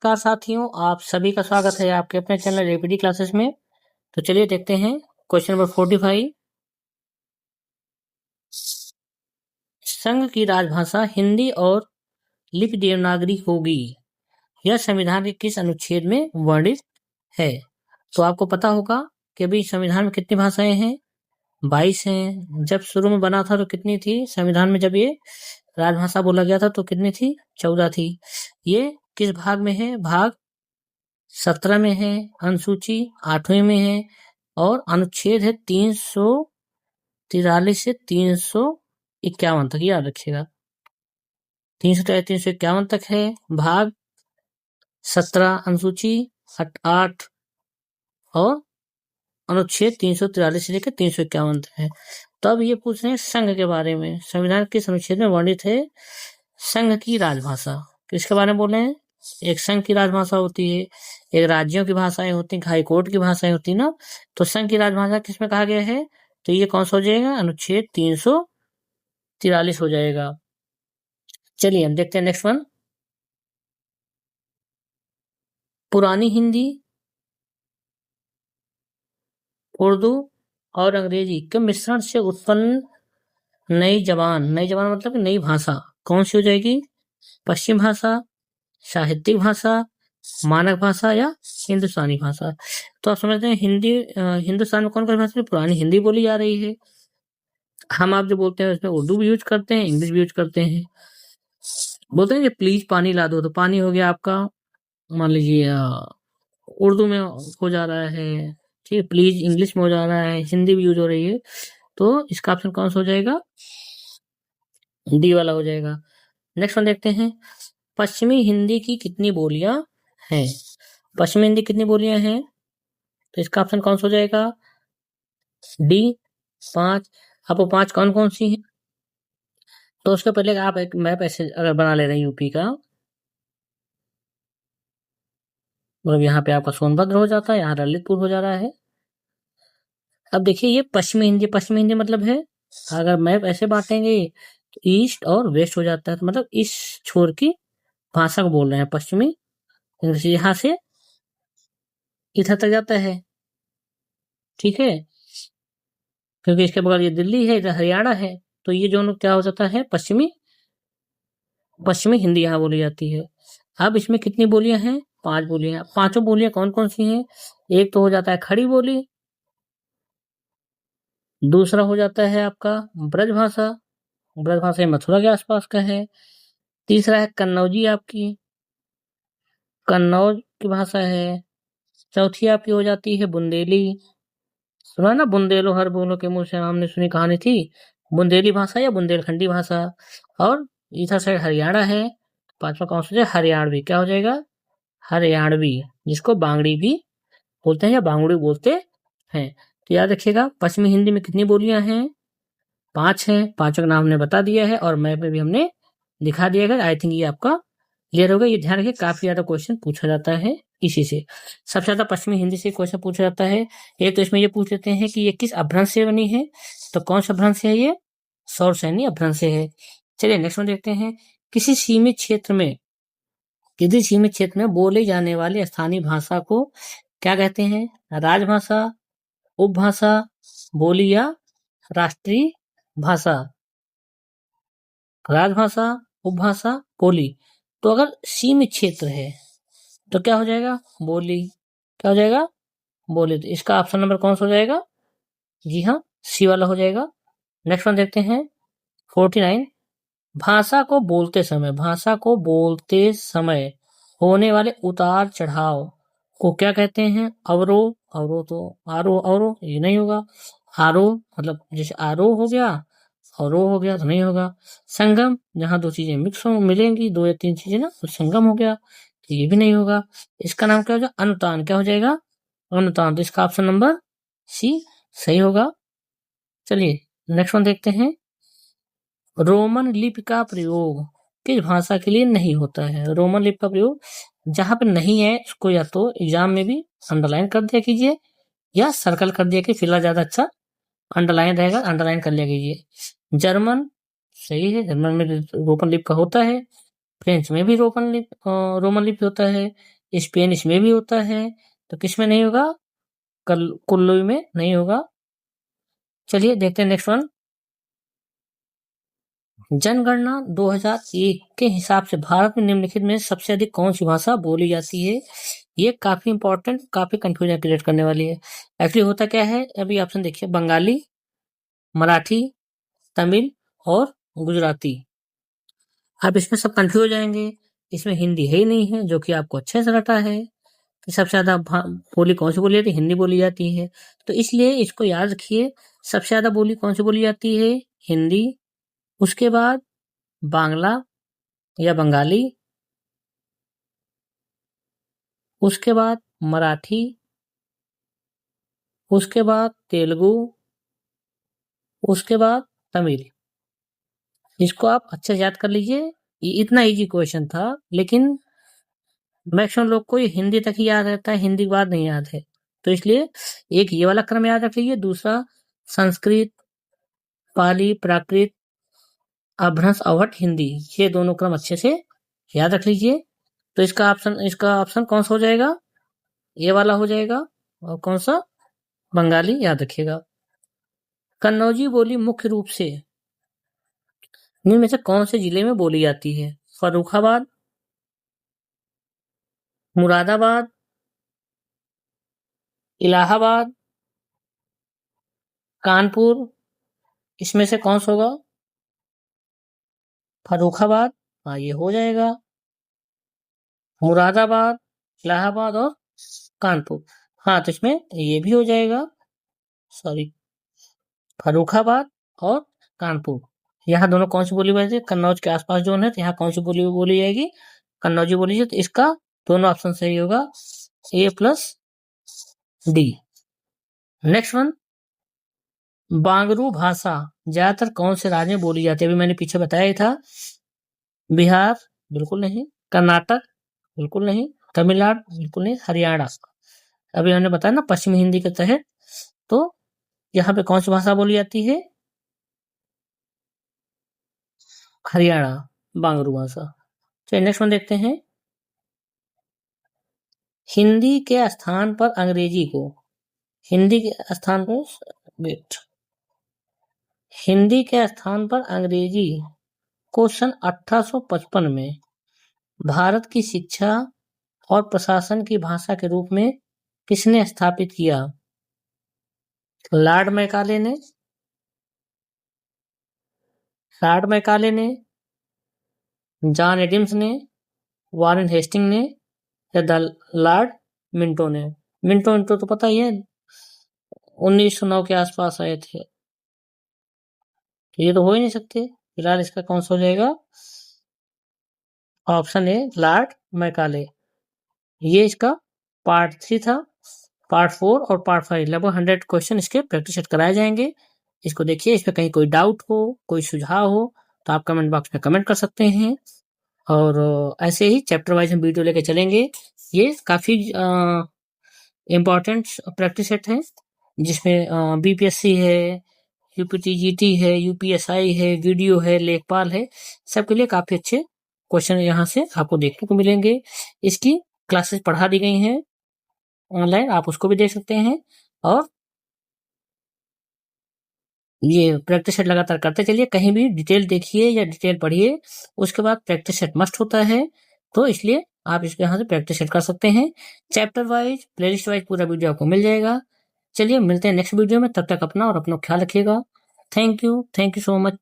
नमस्कार साथियों, आप सभी का स्वागत है आपके अपने चैनल रेपिडी क्लासेस में। तो चलिए देखते हैं क्वेश्चन नंबर 45। संघ की राजभाषा हिंदी और लिपि देवनागरी होगी, यह संविधान के किस अनुच्छेद में वर्णित है? तो आपको पता होगा कि अभी संविधान में कितनी भाषाएं हैं? 22 हैं। जब शुरू में बना था तो कितनी थी? संविधान में जब ये राजभाषा बोला गया था तो कितनी थी? 14 थी। ये किस भाग में है? भाग 17 में है, अनुसूची 8वीं में है और अनुच्छेद है 343 से 351 तक, याद रखिएगा। 343 से 351 तक है भाग 17, अनुसूची 8 और अनुच्छेद 343 से लेकर 351 तक है। तब ये पूछ रहे हैं संघ के बारे में, संविधान किस अनुच्छेद में वर्णित है संघ की राजभाषा? किसके बारे में बोल रहे हैं? एक संघ की राजभाषा होती है, एक राज्यों की भाषाएं होती हैं, हाई कोर्ट की भाषाएं होती है ना। तो संघ की राजभाषा किसमें कहा गया है? तो ये कौन सा हो जाएगा? अनुच्छेद 343 हो जाएगा। चलिए हम देखते हैं नेक्स्ट वन। पुरानी हिंदी, उर्दू और अंग्रेजी के मिश्रण से उत्पन्न नई जबान मतलब नई भाषा कौन सी हो जाएगी? पश्चिम भाषा, साहित्यिक भाषा, मानक भाषा या हिंदुस्तानी भाषा? तो आप समझते हैं हिंदुस्तान में कौन कौन सी भाषा? पुरानी हिंदी बोली जा रही है। हम आप जो बोलते हैं उसमें उर्दू भी यूज करते हैं, इंग्लिश भी यूज करते हैं। बोलते हैं कि प्लीज पानी ला दो, तो पानी हो गया आपका, मान लीजिए उर्दू में हो जा रहा है, ठीक है। प्लीज इंग्लिश में हो जा रहा है, हिंदी भी यूज हो रही है। तो इसका ऑप्शन कौन सा हो जाएगा? डी वाला हो जाएगा। नेक्स्ट वन देखते हैं। पश्चिमी हिंदी की कितनी बोलियां हैं? पश्चिमी हिंदी कितनी बोलियां हैं? तो इसका ऑप्शन कौन सा हो जाएगा? डी 5। आपको 5 कौन कौन सी हैं? तो उसके पहले आप एक मैप ऐसे अगर बना ले रहे हैं यूपी का, मतलब यहाँ पे आपका सोनभद्र हो जाता है, यहाँ ललितपुर हो जा रहा है। अब देखिए ये पश्चिमी हिंदी मतलब है, अगर मैप ऐसे बांटेंगे तो ईस्ट और वेस्ट हो जाता है, तो मतलब इस छोर की भाषा को बोल रहे हैं पश्चिमी। यहाँ से इधर तक जाता है, ठीक है, क्योंकि इसके बगल ये दिल्ली है, इधर हरियाणा है, तो ये जो क्या हो जाता है? पश्चिमी हिंदी यहाँ बोली जाती है। अब इसमें कितनी बोलियां हैं? 5 बोलियां। 5 बोलियां कौन कौन सी हैं? एक तो हो जाता है खड़ी बोली, दूसरा हो जाता है आपका ब्रजभाषा मथुरा के आसपास का है, तीसरा है कन्नौजी, आपकी कन्नौज की भाषा है, चौथी आपकी हो जाती है बुंदेली। सुना ना, बुंदेलो हर बोलो के मुंह से, हमने सुनी कहानी थी, बुंदेली भाषा या बुंदेलखंडी भाषा। और इधर साइड हरियाणा है, 5वां कौन सा? हरियाणवी। क्या हो जाएगा? हरियाणवी, जिसको बांगड़ी भी बोलते हैं या बांगड़ी बोलते हैं। तो याद रखिएगा पश्चिमी हिंदी में कितनी बोलियां हैं? 5 हैं। 5 का नाम हमने बता दिया है और मैप में भी हमने दिखा दिया है। आई थिंक ये आपका क्लियर होगा। ये ध्यान रखिए, काफी ज्यादा क्वेश्चन पूछा जाता है इसी से। सबसे ज्यादा पश्चिमी हिंदी से क्वेश्चन पूछा जाता है। एक तो इसमें ये पूछ लेते हैं कि ये किस अपभ्रंश से बनी है, तो कौन सा अपभ्रंश है? ये सौरसैनी अपभ्रंश से है। चलिए नेक्स्ट वन देखते हैं। किसी सीमित क्षेत्र में बोले जाने वाली स्थानीय भाषा को क्या कहते हैं? राजभाषा, उपभाषा, बोली या राष्ट्रीय भाषा? राजभाषा, उपभाषा, बोली। तो अगर सीमित क्षेत्र है तो क्या हो जाएगा? बोली। क्या हो जाएगा? बोली। तो इसका ऑप्शन नंबर कौन सा हो जाएगा? जी हाँ, सी वाला हो जाएगा। नेक्स्ट वन देखते हैं 49। भाषा को बोलते समय होने वाले उतार चढ़ाव को क्या कहते हैं? अवरोह। तो आरोह ये नहीं होगा। आरोह मतलब जैसे आरोह हो गया, अवरोह हो गया तो नहीं होगा। संगम, जहाँ 2 चीजें मिलेंगी, 2 या 3 चीजें ना, तो संगम हो गया, तो ये भी नहीं होगा। इसका नाम क्या हो जाएगा? अनुतान। क्या हो जाएगा? अनुतान। तो इसका ऑप्शन नंबर सी सही होगा। चलिए नेक्स्ट वन देखते हैं। रोमन लिपि का प्रयोग किस भाषा के लिए नहीं होता है? रोमन लिपि का प्रयोग जहां पर नहीं है उसको या तो एग्जाम में भी अंडरलाइन कर दिया कीजिए या सर्कल कर दिया कि फिलहाल ज्यादा अच्छा अंडरलाइन रहेगा, अंडरलाइन कर लिया कीजिए। जर्मन सही है, जर्मन में रोमन लिपि का होता है। फ्रेंच में भी रोमन लिपि होता है, स्पेनिश में भी होता है, तो किस में नहीं होगा? कुल्लू में नहीं होगा। चलिए देखते हैं नेक्स्ट वन। जनगणना 2001 के हिसाब से भारत में निम्नलिखित में सबसे अधिक कौन सी भाषा बोली जाती है? ये काफी इंपॉर्टेंट, काफी कंफ्यूजन क्रिएट करने वाली है। एक्चुअली होता क्या है, अभी ऑप्शन देखिए, बंगाली, मराठी, तमिल और गुजराती। आप इसमें सब कंफ्यूज हो जाएंगे। इसमें हिंदी है ही नहीं है, जो कि आपको अच्छे से रटा है कि सबसे ज्यादा बोली कौन सी बोली जाती है? हिंदी बोली जाती है। तो इसलिए इसको याद रखिए, सबसे ज्यादा बोली कौन सी बोली जाती है? हिंदी। उसके बाद बांग्ला या बंगाली, उसके बाद मराठी, उसके बाद तेलुगु, उसके बाद तमिल। इसको आप अच्छे से याद कर लीजिए। ये इतना इजी क्वेश्चन था, लेकिन मैक्सिमम लोग को ये हिंदी तक ही याद रहता है, हिंदी के बाद नहीं याद है। तो इसलिए एक ये वाला क्रम याद रख लीजिए, दूसरा संस्कृत, पाली, प्राकृत, अपभ्रंश, अवहट, हिंदी, ये दोनों क्रम अच्छे से याद रख लीजिए। तो इसका ऑप्शन कौन सा हो जाएगा? ये वाला हो जाएगा। और कौन सा? बंगाली, याद रखिएगा। कन्नौजी बोली मुख्य रूप से निम्न में से कौन से जिले में बोली जाती है? फर्रुखाबाद, मुरादाबाद, इलाहाबाद, कानपुर। इसमें से कौन सा होगा? फर्रुखाबाद, हाँ ये हो जाएगा। मुरादाबाद, इलाहाबाद और कानपुर, हाँ तो इसमें ये भी हो जाएगा। सॉरी, फर्रुखाबाद और कानपुर, यहाँ दोनों कौन सी बोली जाती है? कन्नौज के आसपास जोन है, तो यहाँ कौन सी बोली जाएगी? कन्नौजी बोली जाएगी। तो इसका दोनों ऑप्शन सही होगा, A+D। नेक्स्ट वन, बांगरू भाषा ज्यादातर कौन से राज्य में बोली जाती है? अभी मैंने पीछे बताया ही था। बिहार बिल्कुल नहीं, कर्नाटक बिल्कुल नहीं, तमिलनाडु बिल्कुल नहीं, हरियाणा। अभी हमने बताया ना पश्चिमी हिंदी के तहत, तो यहाँ पे कौन सी भाषा बोली जाती है? हरियाणा, बांगरू भाषा। चलिए नेक्स्ट वन देखते हैं। हिंदी के स्थान पर अंग्रेजी को, हिंदी के स्थान पर वेट हिंदी के स्थान पर अंग्रेजी को सन 1855 में भारत की शिक्षा और प्रशासन की भाषा के रूप में किसने स्थापित किया? लॉर्ड मैकाले ने, जॉन एडम्स ने, वॉरेन हेस्टिंग ने, या लॉर्ड मिंटो ने? मिंटो तो पता ही है, 1909 के आसपास आए थे। ये तो हो ही नहीं सकते। फिलहाल इसका कौन सा हो जाएगा? Option A, Lord Macaulay. ये इसका पार्ट 3 था। पार्ट 4 और पार्ट 5 लगभग 100 क्वेश्चन इसके प्रैक्टिस सेट कराए जाएंगे। इसको देखिए, इस पे कहीं कोई डाउट हो, कोई सुझाव हो, तो आप कमेंट बॉक्स में कमेंट कर सकते हैं। और ऐसे ही चैप्टर वाइज हम वीडियो लेके चलेंगे। ये काफी इम्पोर्टेंट प्रैक्टिस सेट है, जिसमें बीपीएससी है, यूपीटीजीटी है, यूपीएसआई है, वीडियो है, लेखपाल है, सबके लिए काफी अच्छे क्वेश्चन यहाँ से आपको देखने को मिलेंगे। इसकी क्लासेस पढ़ा दी गई हैं ऑनलाइन, आप उसको भी देख सकते हैं। और ये प्रैक्टिस सेट लगातार करते चलिए, कहीं भी डिटेल देखिए या डिटेल पढ़िए, उसके बाद प्रैक्टिस सेट मस्ट होता है। तो इसलिए आप इसके यहाँ से प्रैक्टिस सेट कर सकते हैं। चैप्टर वाइज, प्लेलिस्ट वाइज पूरा वीडियो आपको मिल जाएगा। चलिए मिलते हैं नेक्स्ट वीडियो में, तब तक अपना और अपना ख्याल रखिएगा। Thank you so much.